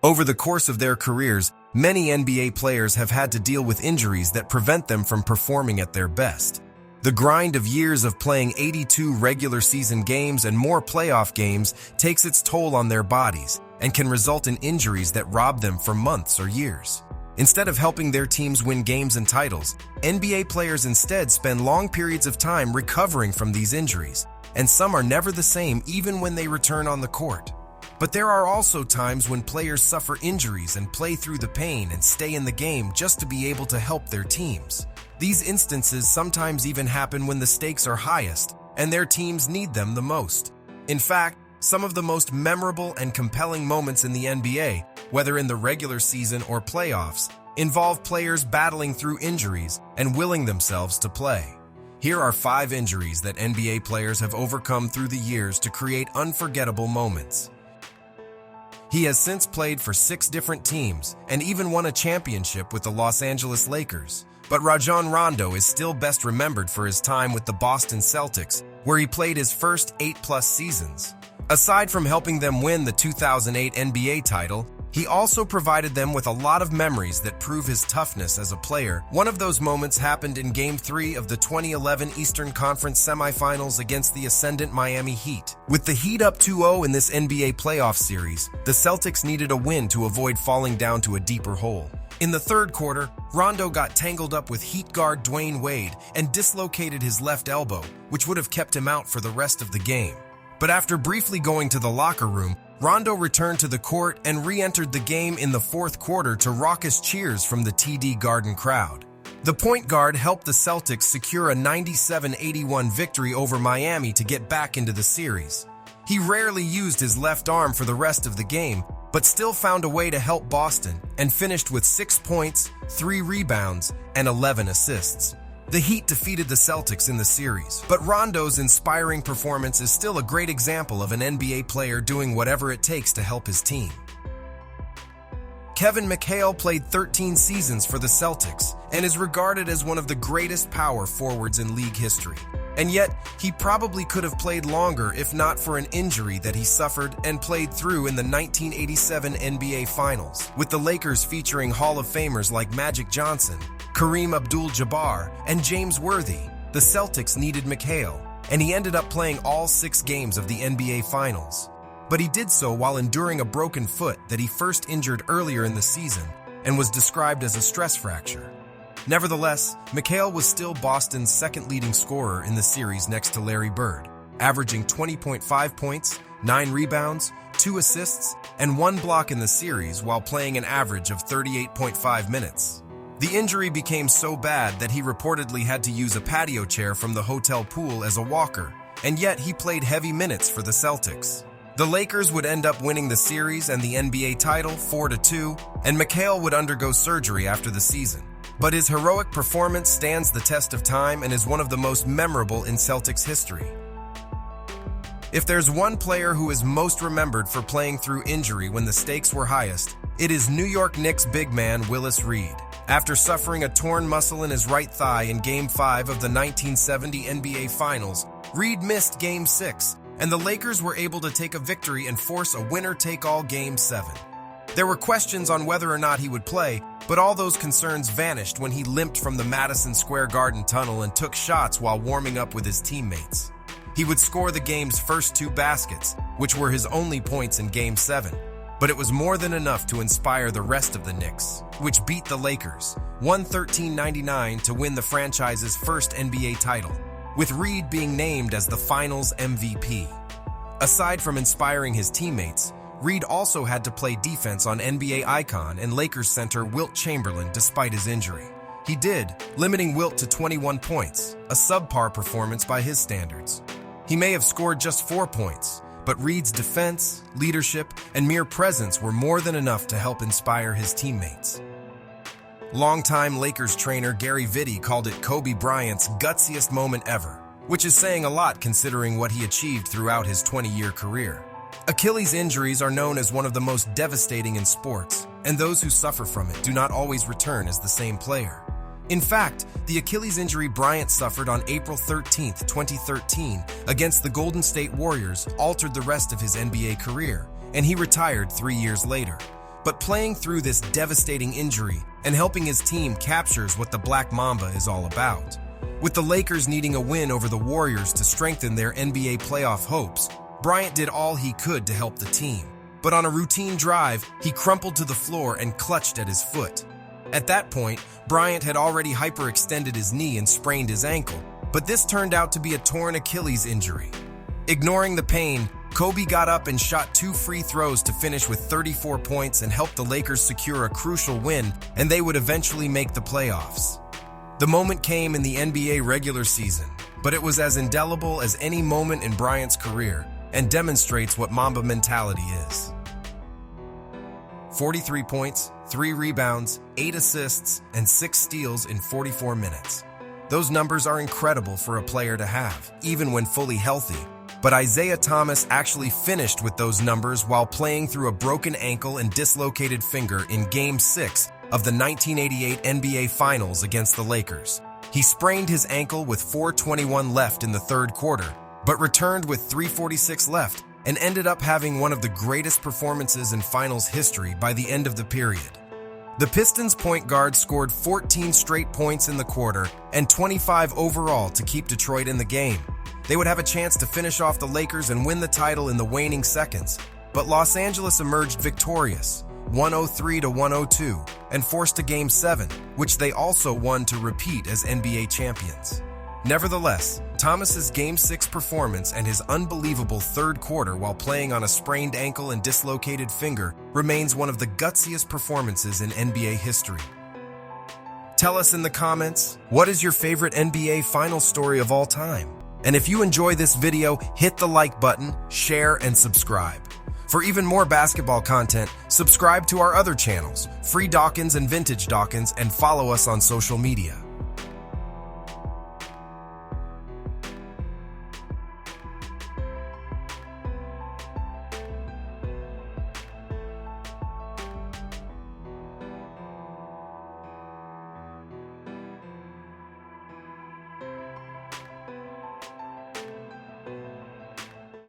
Over the course of their careers, many NBA players have had to deal with injuries that prevent them from performing at their best. The grind of years of playing 82 regular season games and more playoff games takes its toll on their bodies and can result in injuries that rob them for months or years. Instead of helping their teams win games and titles, NBA players instead spend long periods of time recovering from these injuries, and some are never the same even when they return on the court. But there are also times when players suffer injuries and play through the pain and stay in the game just to be able to help their teams. These instances sometimes even happen when the stakes are highest and their teams need them the most. In fact, some of the most memorable and compelling moments in the NBA, whether in the regular season or playoffs, involve players battling through injuries and willing themselves to play. Here are 5 injuries that NBA players have overcome through the years to create unforgettable moments. He has since played for 6 different teams and even won a championship with the Los Angeles Lakers. But Rajon Rondo is still best remembered for his time with the Boston Celtics, where he played his first 8+ seasons. Aside from helping them win the 2008 NBA title, he also provided them with a lot of memories that prove his toughness as a player. One of those moments happened in Game 3 of the 2011 Eastern Conference semifinals against the ascendant Miami Heat. With the Heat up 2-0 in this NBA playoff series, the Celtics needed a win to avoid falling down to a deeper hole. In the third quarter, Rondo got tangled up with Heat guard Dwayne Wade and dislocated his left elbow, which would have kept him out for the rest of the game. But after briefly going to the locker room, Rondo returned to the court and re-entered the game in the fourth quarter to raucous cheers from the TD Garden crowd. The point guard helped the Celtics secure a 97-81 victory over Miami to get back into the series. He rarely used his left arm for the rest of the game, but still found a way to help Boston and finished with 6 points, 3 rebounds, and 11 assists. The Heat defeated the Celtics in the series, but Rondo's inspiring performance is still a great example of an NBA player doing whatever it takes to help his team. Kevin McHale played 13 seasons for the Celtics and is regarded as one of the greatest power forwards in league history. And yet, he probably could have played longer if not for an injury that he suffered and played through in the 1987 NBA Finals, with the Lakers featuring Hall of Famers like Magic Johnson, Kareem Abdul-Jabbar, and James Worthy. The Celtics needed McHale, and he ended up playing all 6 games of the NBA Finals. But he did so while enduring a broken foot that he first injured earlier in the season and was described as a stress fracture. Nevertheless, McHale was still Boston's second leading scorer in the series next to Larry Bird, averaging 20.5 points, 9 rebounds, 2 assists, and 1 block in the series while playing an average of 38.5 minutes. The injury became so bad that he reportedly had to use a patio chair from the hotel pool as a walker, and yet he played heavy minutes for the Celtics. The Lakers would end up winning the series and the NBA title 4-2, and McHale would undergo surgery after the season. But his heroic performance stands the test of time and is one of the most memorable in Celtics history. If there's one player who is most remembered for playing through injury when the stakes were highest, it is New York Knicks big man Willis Reed. After suffering a torn muscle in his right thigh in Game 5 of the 1970 NBA Finals, Reed missed Game 6, and the Lakers were able to take a victory and force a winner-take-all Game 7. There were questions on whether or not he would play, but all those concerns vanished when he limped from the Madison Square Garden tunnel and took shots while warming up with his teammates. He would score the game's first 2 baskets, which were his only points in Game 7. But it was more than enough to inspire the rest of the Knicks, which beat the Lakers, 113-99 to win the franchise's first NBA title, with Reed being named as the Finals MVP. Aside from inspiring his teammates, Reed also had to play defense on NBA icon and Lakers center Wilt Chamberlain despite his injury. He did, limiting Wilt to 21 points, a subpar performance by his standards. He may have scored just 4 points, but Reed's defense, leadership, and mere presence were more than enough to help inspire his teammates. Longtime Lakers trainer Gary Vitti called it Kobe Bryant's gutsiest moment ever, which is saying a lot considering what he achieved throughout his 20-year career. Achilles injuries are known as one of the most devastating in sports, and those who suffer from it do not always return as the same player. In fact, the Achilles injury Bryant suffered on April 13, 2013, against the Golden State Warriors altered the rest of his NBA career, and he retired 3 years later. but playing through this devastating injury and helping his team captures what the Black Mamba is all about. With the Lakers needing a win over the Warriors to strengthen their NBA playoff hopes, Bryant did all he could to help the team. But on a routine drive, he crumpled to the floor and clutched at his foot. At that point, Bryant had already hyperextended his knee and sprained his ankle, but this turned out to be a torn Achilles injury. Ignoring the pain, Kobe got up and shot 2 free throws to finish with 34 points and helped the Lakers secure a crucial win, and they would eventually make the playoffs. The moment came in the NBA regular season, but it was as indelible as any moment in Bryant's career and demonstrates what Mamba mentality is. 43 points, 3 rebounds, 8 assists, and 6 steals in 44 minutes. Those numbers are incredible for a player to have, even when fully healthy. But Isaiah Thomas actually finished with those numbers while playing through a broken ankle and dislocated finger in Game 6 of the 1988 NBA Finals against the Lakers. He sprained his ankle with 4:21 left in the third quarter, but returned with 3:46 left and ended up having one of the greatest performances in Finals history by the end of the period. The Pistons point guard scored 14 straight points in the quarter and 25 overall to keep Detroit in the game. They would have a chance to finish off the Lakers and win the title in the waning seconds, but Los Angeles emerged victorious, 103-102, and forced a Game 7, which they also won to repeat as NBA champions. Nevertheless, Thomas's Game 6 performance and his unbelievable third quarter while playing on a sprained ankle and dislocated finger remains one of the gutsiest performances in NBA history. Tell us in the comments, what is your favorite NBA Finals story of all time? And if you enjoy this video, hit the like button, share, and subscribe. For even more basketball content, subscribe to our other channels, Free Dawkins and Vintage Dawkins, and follow us on social media.